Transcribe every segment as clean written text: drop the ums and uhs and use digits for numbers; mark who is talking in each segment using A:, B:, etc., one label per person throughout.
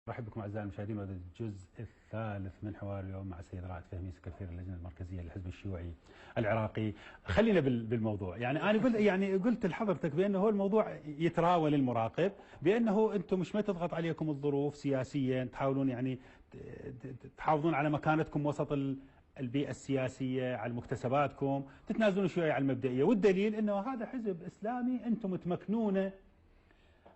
A: مرحبا بكم اعزائي المشاهدين وهذا الجزء الثالث من حوار اليوم مع السيد رائد فهمي سكرتير اللجنه المركزيه للحزب الشيوعي العراقي. خلينا بالموضوع، يعني انا قلت لحضرتك بانه هو الموضوع يتراول المراقب بانه انتم مش ما تضغط عليكم الظروف سياسيا، تحاولون يعني تحافظون على مكانتكم وسط البيئه السياسيه، على مكتسباتكم، تتنازلون شويه على المبدئيه، والدليل انه هذا حزب اسلامي انتم تمكنونه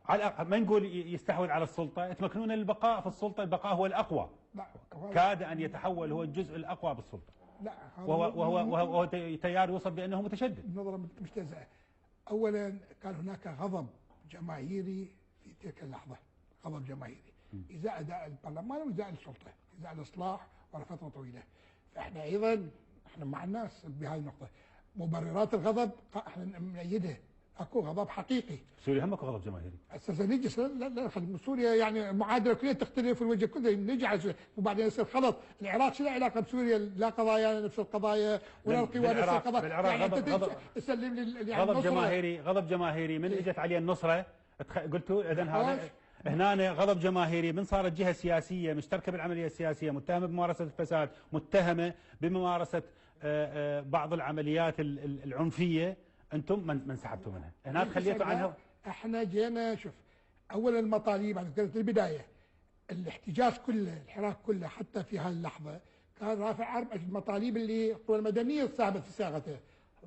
A: على ما نقول يستحوذ على السلطة، يتمكنون البقاء في السلطة، البقاء هو الأقوى.
B: لا
A: كاد أن يتحول هو الجزء الأقوى بالسلطة.
B: لا
A: وهو تيار يوصف بأنه متشدد.
B: نظرة مجتزأة. أولا كان هناك غضب جماهيري في تلك اللحظة، غضب جماهيري إزاء أداء البرلمان وإزاء السلطة، إزاء الإصلاح على فترة طويلة. فإحنا أيضا مع الناس بهذه النقطة. مبررات الغضب احنا نأيدها، اكو غضب حقيقي.
A: سوريا هم اكو غضب جماهيري.
B: اساسا نجي لا سوريا يعني المعادله كلها تختلف، الوجه كله نجي على وبعدين يصير خلط. العراق شو له علاقه بسوريا؟ لا قضايا نفس القضايا ولا القوى نفس القضايا.
A: يعني انت تسلم لي يعني غضب جماهيري من اجت عليه النصره قلتوا اذا هذا هنا غضب جماهيري من صارت جهه سياسيه مشتركه بالعمليه السياسيه، متهمه بممارسه الفساد، متهمه بممارسه بعض العمليات العنفيه، انتم ما انسحبتوا منها، هناك خليتوا عنها.
B: احنا جينا شوف، اولا المطالب انا قلت البدايه، الاحتجاج كله، الحراك كله حتى في هذه اللحظه كان رافع المطالب اللي القوى المدنيه ثابت في صياغته،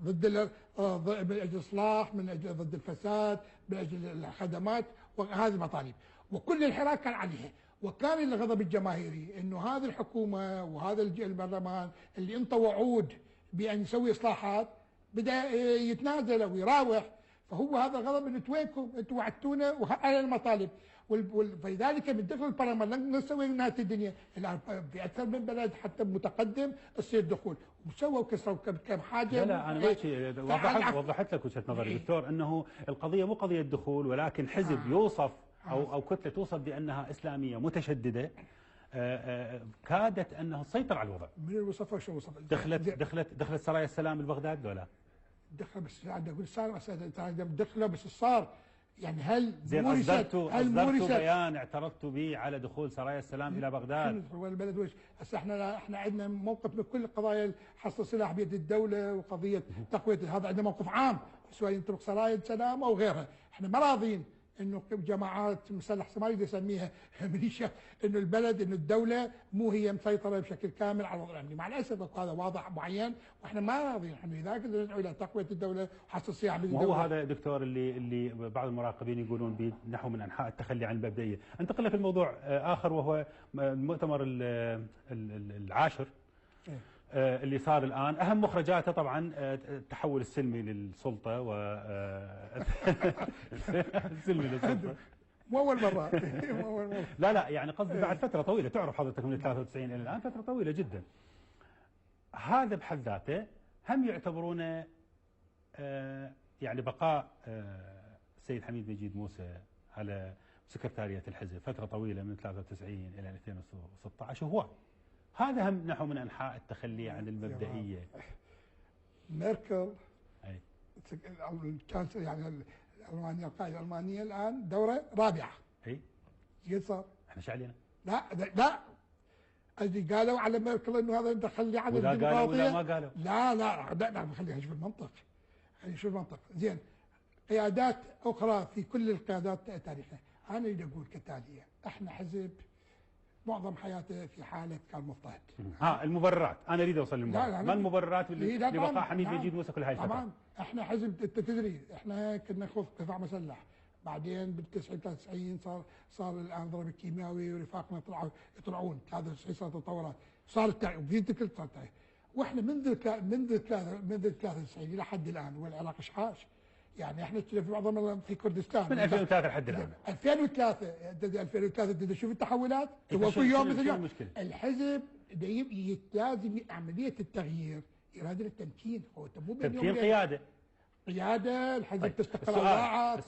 B: ضد من اجل الاصلاح، من اجل ضد الفساد، من اجل الخدمات، وهذه المطالب، وكل الحراك كان عليها. وكان الغضب الجماهيري انه هذه الحكومه وهذا البرلمان اللي انطى وعود بان يسوي اصلاحات بدا يتنازل ويراوح. فهو هذا الغضب انه وينكم؟ انتم وعدتونا على المطالب، فلذلك من دخل البرلمان لن نسوي نهايه الدنيا. الان في اكثر من بلد حتى متقدم تصير دخول وسووا كسروا كم حاجه.
A: لا انا ماشي، وضحت لك وجهه نظري دكتور، انه القضيه مو قضيه دخول، ولكن حزب يوصف او كتله توصف بانها اسلاميه متشدده كادت انها تسيطر على الوضع.
B: من الوصف شو وصف؟
A: دخلت سرايا السلام ببغداد ولا لا؟
B: دخل بس اقول صار دخله بس صار يعني هل
A: زين اصدرتوا بيان اعترضتوا به على دخول سرايا السلام الى بغداد؟
B: هو البلد وش هسه احنا عندنا موقف من كل قضايا حصر السلاح بيد الدوله وقضيه تقويه، هذا عندنا موقف عام سواء ينطبق سرايا السلام او غيرها. احنا ما راضين انه جماعات مسلح صومالي يسميها ميليشيا، انه البلد انه الدوله مو هي مسيطره بشكل كامل على الوضع الامني. مع الاسف هذا واضح معين واحنا ما راضيين، احنا لذلك ندعو الى تقويه الدوله وحصر السلاح بين الدوله.
A: وهو هذا دكتور اللي بعض المراقبين يقولون بنحو من انحاء التخلي عن المبدئيه. انتقل لك الموضوع اخر وهو المؤتمر العاشر اللي صار الآن، أهم مخرجاته طبعا التحول السلمي للسلطة و السلمي للسلطة.
B: مو أول مرة
A: لا يعني قصدي بعد فترة طويلة، تعرف حضرتك من 93 إلى الآن فترة طويلة جدا. هذا بحد ذاته هم يعتبرونه يعني بقاء السيد حميد مجيد موسى على سكرتارية الحزب فترة طويلة من 93 إلى 2016 هو هذا هم نحو من انحاء التخلي عن المبدئيه.
B: ميركل
A: اي
B: كانت يعني المانيا القائده الالمانيه الان دوره رابعه.
A: اي
B: ايش صار؟
A: احنا شو علينا؟
B: لا اللي قالوا على ميركل انه هذا تخلي عن
A: الديمقراطيه. ولا ما قالوا؟
B: لا خليها نشوف المنطق. زين قيادات اخرى في كل القيادات تاريخها. انا اريد اقول كتالي، احنا حزب معظم حياته في حاله كان مضطهد.
A: المبررات، انا اريد اوصل للمبررات، ما المبررات لبقاء حميد مجيد موسى كل هاي الفتره؟
B: طبعا احنا حزب تدري، احنا كنا نخوض قطاع مسلح، بعدين بال 93 صار الان ضرب الكيماوي ورفاقنا يطلعون 93 صارت تطورات، صارت في كل صارت. واحنا منذ 93 الى حد الان والعراق اشحاش. يعني احنا في معظم في كردستان
A: من 2003 لحد الان.
B: 2003 شوف التحولات. هو كل يوم مثل يوم. الحزب لازم عمليه التغيير يراد التمكين، هو مو
A: تمكين
B: قياده الحزب
A: طيب.
B: تستقر.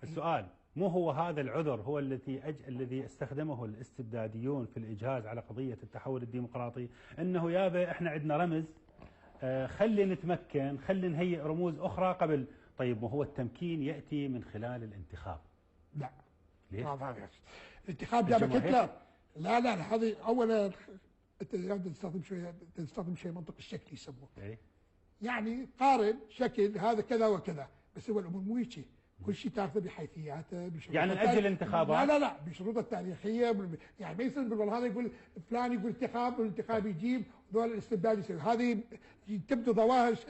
A: السؤال مو هو هذا العذر هو الذي استخدمه الاستبداديون في الاجهاز على قضيه التحول الديمقراطي، انه يابا احنا عندنا رمز خلي نتمكن، خلي نهيئ رموز اخرى قبل. طيب ما هو التمكين يأتي من خلال الانتخاب؟
B: لا
A: ليه؟
B: الانتخاب جابك
A: الجماهير؟
B: هتلر. لا هذه اولا انت تستخدم شيء منطق الشكل يسموه.
A: إيه؟
B: يعني قارن شكل هذا كذا وكذا، بس هو الامور مو هيك. كل شيء تاخذه بحيثياته بشروطه.
A: يعني نأجل الانتخابات؟
B: لا بشروطه التاريخيه. يعني ما يصير نقول والله هذا يقول فلان يقول انتخاب والانتخاب يجيب ذول الاستبداد يسوي. هذه تبدو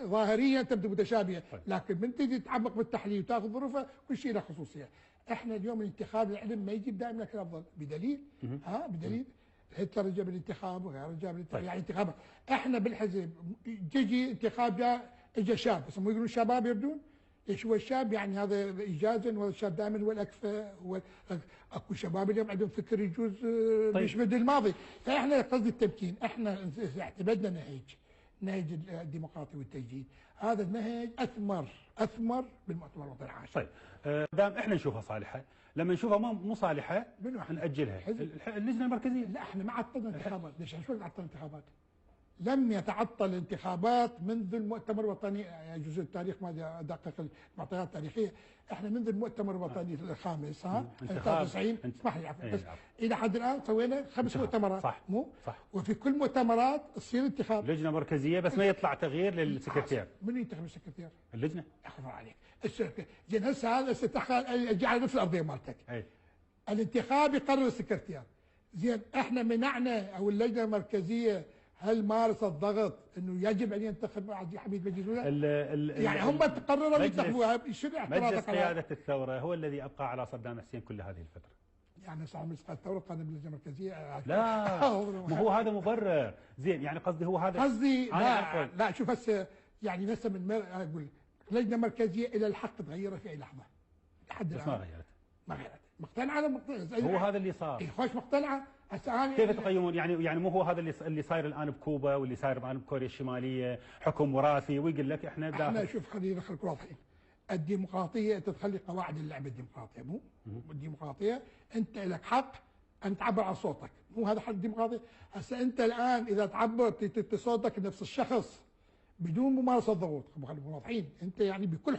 B: ظاهريا تبدو متشابهه، لكن من تجي تعمق بالتحليل وتاخذ ظروفه كل شيء له خصوصيه. احنا اليوم الانتخاب العلم ما يجيب دائما لك الافضل بدليل. بدليل هتلر جاب الانتخاب وغيره جاب الانتخاب. يعني انتخابات احنا بالحزب تجي انتخاب اجى شاب، بس هم يقولون شباب يبدون. ايش هو الشاب؟ يعني هذا ايجازا، وهذا الشاب دائما هو الاكفأ. هو اكو شباب اليوم عندهم فكر يجوز يشبه الماضي. فاحنا قصد التمكين، احنا اعتمدنا نهج الديمقراطي والتجديد. هذا النهج اثمر بالمؤتمر الوطني العاشر.
A: طيب دام احنا نشوفها صالحه، لما نشوفها مو صالحه ناجلها. اللجنه المركزيه.
B: لا احنا ما عطلنا انتخابات. ليش شو عطلنا انتخابات؟ لم يتعطل الانتخابات منذ المؤتمر الوطني. جزء التاريخ ما ادقق المعطيات التاريخيه. احنا منذ المؤتمر الوطني الخامس 93 اسمح لي بس الى حد الان سوينا 5 مؤتمرات.
A: صح
B: مو
A: صح.
B: وفي كل مؤتمرات تصير انتخاب
A: لجنه مركزيه، بس ما يطلع تغيير للسكرتير.
B: من ينتخب السكرتير؟
A: اللجنه.
B: اخبر عليك زين. هسه هذا اجي على نفس الارضيه مالتك. الانتخاب يقرر السكرتير. زين احنا منعنا او اللجنه المركزيه هل مارست الضغط انه يجب ان ينتخب حميد مجيد ولا يعني هم تقرروا ينتخبوها؟ شنو اعتراضك؟
A: مجلس قياده الثوره هو الذي ابقى على صدام حسين كل هذه الفتره.
B: يعني صار مجلس قياده الثوره قادم باللجنه المركزيه؟
A: لا ما هو هذا مبرر. زين يعني قصدي هو هذا
B: قصدي. لا شوف هسه يعني هسه من اقول لجنه مركزيه الى الحق تغيرها في اي لحظه لحد الان.
A: بس ما غيرت.
B: مقتنعه
A: هو هذا اللي صار.
B: خوش مقتنعه.
A: كيف تقيمون يعني مو هو هذا اللي صاير الان بكوبا واللي صاير الان بكوريا الشماليه، حكم وراثي ويقول لك احنا
B: احنا شوف خلينا نخليك واضحين. الديمقراطيه انت تخلي قواعد اللعبه الديمقراطيه. مو الديمقراطيه انت لك حق ان تعبر عن صوتك. مو هذا حق الديمقراطيه. هسه انت الان اذا تعبر صوتك لنفس الشخص بدون ممارسه ضغوط، خلينا واضحين. انت يعني بكل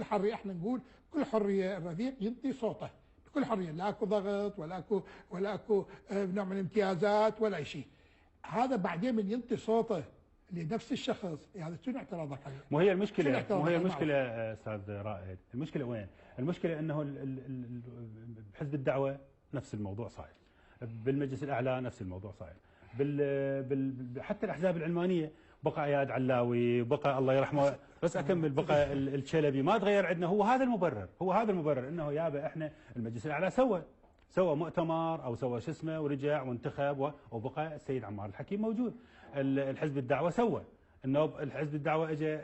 B: حريه احنا نقول كل حريه الرفيق ينطي صوته بكل حريه. لا اكو ضغط ولا اكو نوع من الامتيازات ولا شيء. هذا بعدين من ينطي صوته لنفس الشخص هذا شنو اعتراضك عليه؟
A: مو هي المشكله استاذ رائد. المشكله وين؟ المشكله انه بحزب الدعوه نفس الموضوع صاير، بالمجلس الاعلى نفس الموضوع صاير، حتى الاحزاب العلمانيه بقى اياد علاوي، بقى الله يرحمه، بس اكمل، بقى الشلبي، ما تغير عندنا. هو هذا المبرر انه يابا احنا المجلس الاعلى سوى مؤتمر او سوى شو اسمه ورجع وانتخب وبقى السيد عمار الحكيم موجود. الحزب الدعوه سوى انه الحزب الدعوه اجى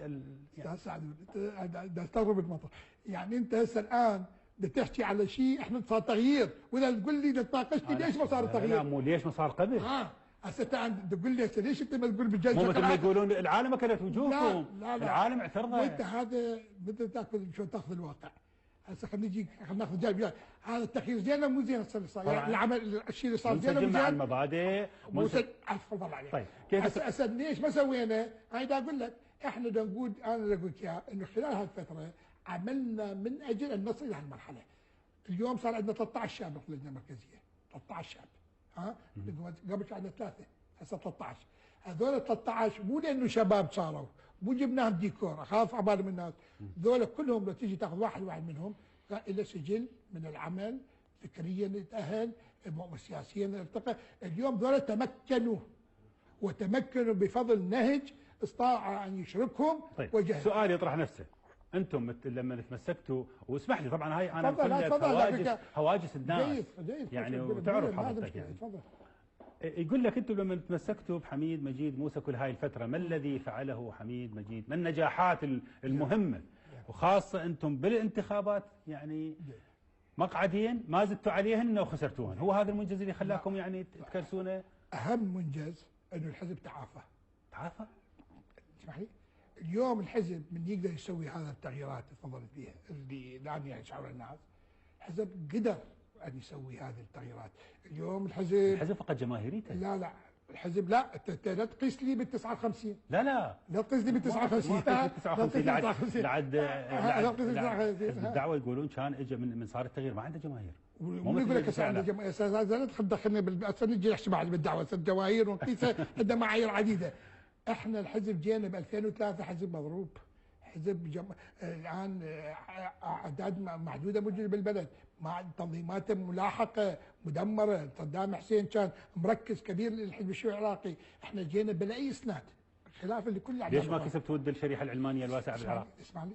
B: استاذ سعد انت استغرب الموضوع. يعني انت هسه الان بتحكي على شيء احنا صار تغيير، واذا تقول لي تناقشني ليش ما صار التغيير؟
A: لا مو ليش ما صار قبل.
B: هسه تقول لي ليش انت ما تقول بالجلسه؟
A: مو مثل ما يقولون العالم اكلت وجوهكم.
B: لا
A: العالم اعترض.
B: وانت هذا مثل تاخذ الواقع. هسه خلينا ناخذ جانب. هذا التغيير زين ولا مو زين اللي صار؟ يعني العمل الشيء اللي صار زين ولا مو زين؟
A: مع المبادئ
B: تفضل عليك.
A: طيب كيف
B: هسه ليش ما سوينا؟ انا دا اقول لك احنا دا نقول انا اقول لك اياها انه خلال هذه الفتره عملنا من اجل ان نصل الى هالمرحله. اليوم صار عندنا 13 شاب في اللجنه المركزيه. 13 شاب. قبل كان عندنا 3 هسه 13. هذول 13 مو لانه شباب صاروا، مو جبناهم ديكور اخاف عبالي من الناس. ذول كلهم لو تيجي تاخذ واحد منهم له سجل من العمل، فكريا يتاهل، سياسيا ارتقى. اليوم ذول تمكنوا بفضل نهج استطاع ان يشركهم.
A: طيب سؤال يطرح نفسه. انتم لما تمسكتوا، واسمح لي طبعا هاي انا هواجس الناس يعني وتعرف حضرتك يعني. يقول لك انتم لما تمسكتوا بحميد مجيد موسى كل هاي الفتره، ما الذي فعله حميد مجيد؟ ما النجاحات المهمه؟ وخاصه انتم بالانتخابات يعني مقعدين ما زدتوا عليهن وخسرتوهن، هو هذا المنجز اللي خلاكم يعني تكرسونه؟
B: اهم منجز انه الحزب تعافى. اسمح لي. اليوم الحزب من يقدر يسوي هذا التغييرات اللي تفضلت بها اللي الان يعني يشعر الناس، الحزب قدر ان يسوي هذه التغييرات. اليوم الحزب
A: فقط جماهيريته.
B: لا الحزب لا لا تقيس لي بال 59.
A: لا
B: تقيس لي بال 59.
A: 59 لعد الدعوه يقولون كان اجى من صار التغيير ما عنده جماهير.
B: ومن يقول لك لا تدخلنا نجي نحكي بعد بالدعوه الجماهير ونقيسها عندنا معايير عديده. احنا الحزب جينا ب 2003 حزب مضروب، حزب الان اعداد محدوده موجوده بالبلد، مع تنظيمات ملاحقه مدمره، صدام حسين كان مركز كبير للحزب الشيوعي العراقي، احنا جينا بلا اي اسناد خلافا لكل
A: ليش ما كسبت ود الشريحه العلمانيه الواسعه بالعراق؟
B: اسمع لي،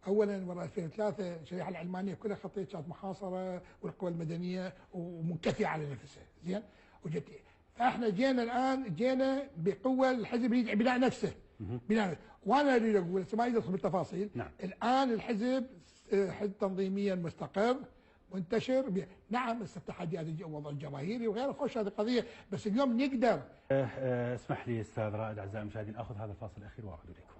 B: اولا ورا 2003 الشريحه العلمانيه كلها خطيه كانت محاصره والقوى المدنيه ومنكفيه على نفسها، زين؟ وجت فاحنا جينا الان جينا بقوه الحزب يريد بناء نفسه. وانا اريد اقول ما اريد ادخل بالتفاصيل.
A: نعم.
B: الان الحزب حزب تنظيميا مستقر منتشر نعم بس التحديات الوضع الجماهيري وغيره، خوش هذه قضيه، بس اليوم نقدر.
A: اسمح لي استاذ رائد، اعزائي المشاهدين اخذ هذا الفاصل الاخير واعود اليكم.